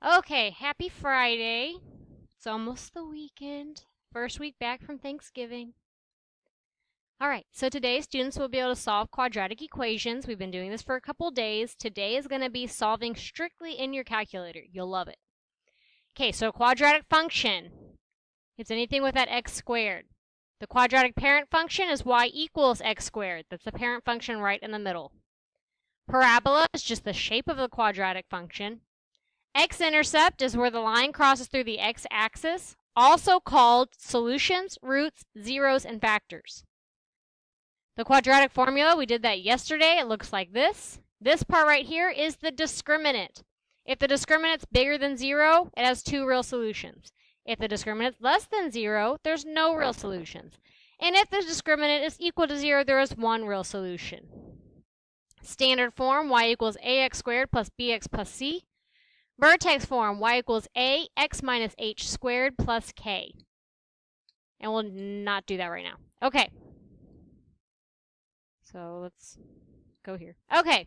Okay, happy Friday. It's almost the weekend. First week back from Thanksgiving. All right, so today students will be able to solve quadratic equations. We've been doing this for a couple days. Today is going to be solving strictly in your calculator. You'll love it. Okay, so quadratic function. It's anything with that x squared. The quadratic parent function is y equals x squared. That's the parent function right in the middle. Parabola is just the shape of the quadratic function. X-intercept is where the line crosses through the x-axis, also called solutions, roots, zeros, and factors. The quadratic formula, we did that yesterday. It looks like this. This part right here is the discriminant. If the discriminant's bigger than 0, it has 2 real solutions. If the discriminant's less than 0, there's no real solutions. And if the discriminant is equal to 0, there is 1 real solution. Standard form, y equals ax squared plus bx plus c. Vertex form, y equals a x minus h squared plus k. And we'll not do that right now. Okay. So let's go here. Okay.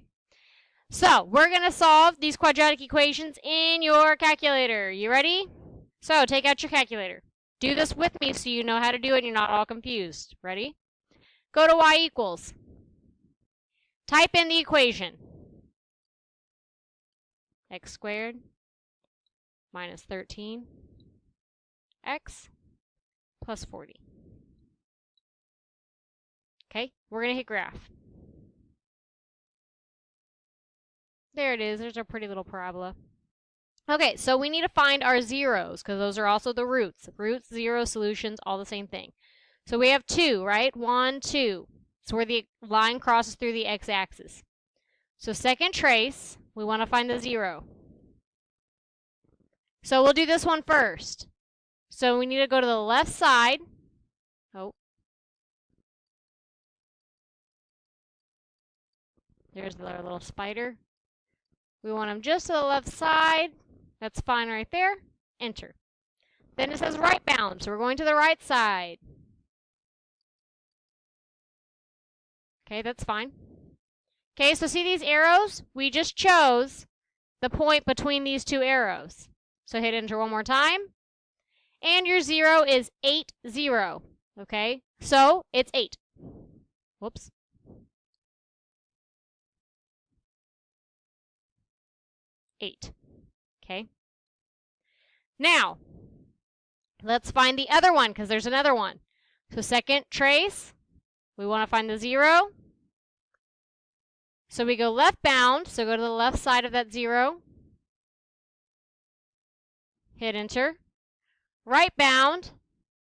So we're going to solve these quadratic equations in your calculator. You ready? So take out your calculator. Do this with me so you know how to do it and you're not all confused. Ready? Go to y equals. Type in the equation. X squared minus 13 x plus 40. Okay, we're going to hit graph. There it is. There's our pretty little parabola. Okay, so we need to find our zeros because those are also the roots. Roots, zero, solutions, all the same thing. So we have 2, right? 1, 2. It's where the line crosses through the x-axis. So second trace, we want to find the 0. So we'll do this one first. So we need to go to the left side. Oh. There's our little spider. We want them just to the left side. That's fine right there. Enter. Then it says right bound, so we're going to the right side. Okay, that's fine. Okay, so see these arrows? We just chose the point between these two arrows. So hit enter one more time. And your 0 is 8, 0. Okay, so it's 8. Whoops. Eight. Okay. Now, let's find the other one because there's another one. So second trace, we want to find the 0. So we go left bound, so go to the left side of that 0. Hit enter. Right bound,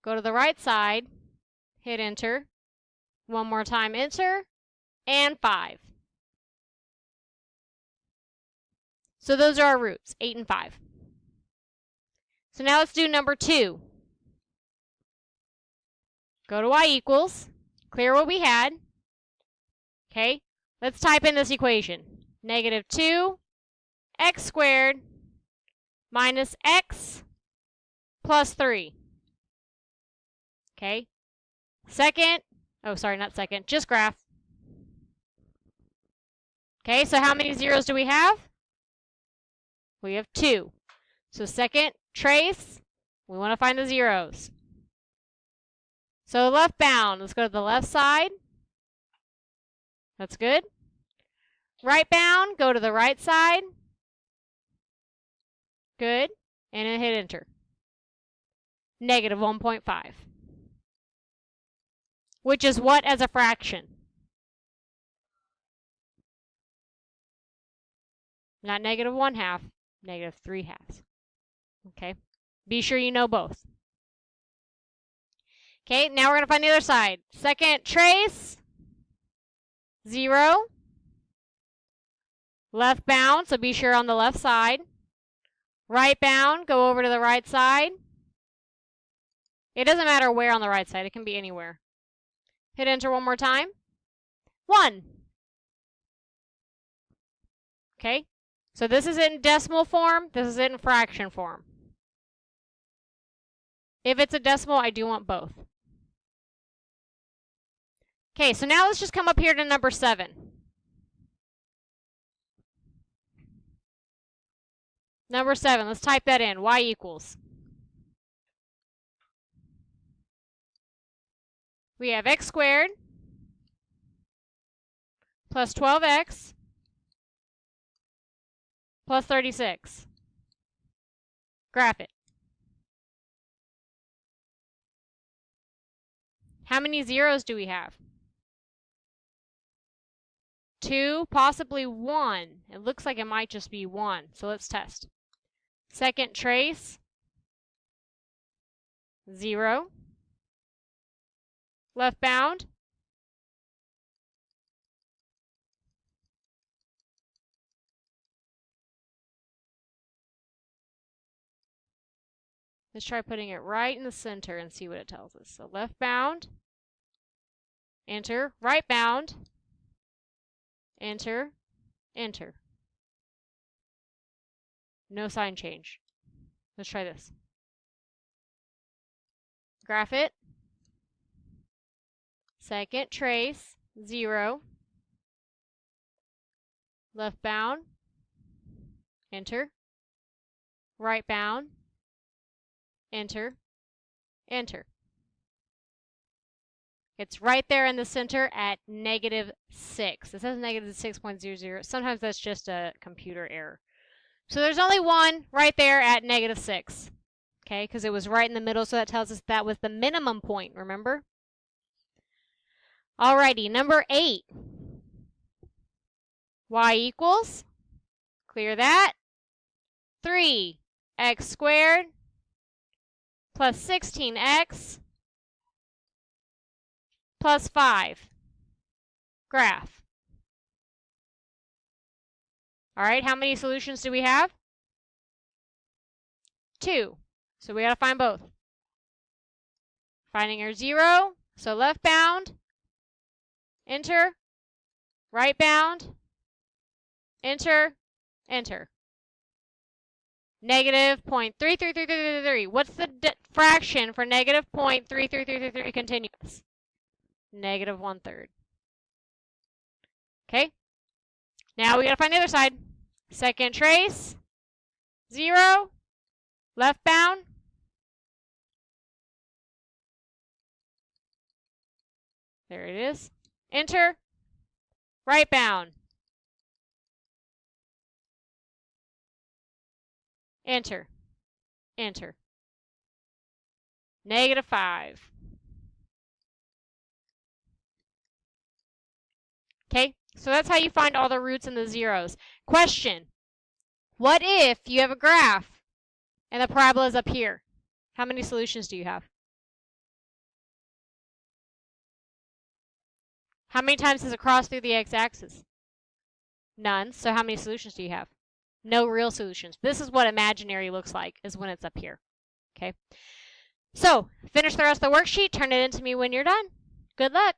go to the right side, hit enter. One more time, enter, and 5. So those are our roots, 8 and 5. So now let's do number 2. Go to y equals, clear what we had. Okay, let's type in this equation. Negative 2 x squared minus x plus 3. Okay, just graph. Okay, so how many zeros do we have? We have 2. So second trace, we want to find the zeros. So left bound, let's go to the left side. That's good. Right bound, go to the right side. Good. And then hit enter. Negative 1.5. Which is what as a fraction? Not negative 1/2, negative 3/2. Okay, be sure you know both. Okay, now we're going to find the other side. Second trace, 0. Left bound, so be sure on the left side. Right bound, go over to the right side. It doesn't matter where on the right side, it can be anywhere. Hit enter one more time. 1. Okay, so this is in decimal form, this is in fraction form. If it's a decimal, I do want both. Okay, so now let's just come up here to number 7. Number 7, let's type that in. Y equals. We have x squared plus 12x plus 36. Graph it. How many zeros do we have? 2, possibly 1. It looks like it might just be 1, so let's test. Second trace, 0. Left bound, let's try putting it right in the center and see what it tells us. So left bound, enter, right bound, enter, enter. No sign change. Let's try this. Graph it. Second trace, 0. Left bound, enter. Right bound, enter, enter. It's right there in the center at -6. It says -6.00. Sometimes that's just a computer error. So there's only one right there at -6. Okay, because it was right in the middle, so that tells us that was the minimum point, remember? Alrighty, number 8. Y equals, clear that, 3x squared plus 16x plus 5. Graph. Alright, how many solutions do we have? 2. So we got to find both. Finding our 0, so left bound, enter, right bound, enter, enter. -0.33333. What's the fraction for -0.33333 continuous? -1/3. Okay. Now we got to find the other side. Second trace, 0, left bound, there it is, enter, right bound, enter, enter, -5. Okay, so that's how you find all the roots and the zeros. Question, what if you have a graph and the parabola is up here? How many solutions do you have? How many times does it cross through the x-axis? None. So how many solutions do you have? No real solutions. This is what imaginary looks like, is when it's up here. Okay. So, finish the rest of the worksheet. Turn it in to me when you're done. Good luck.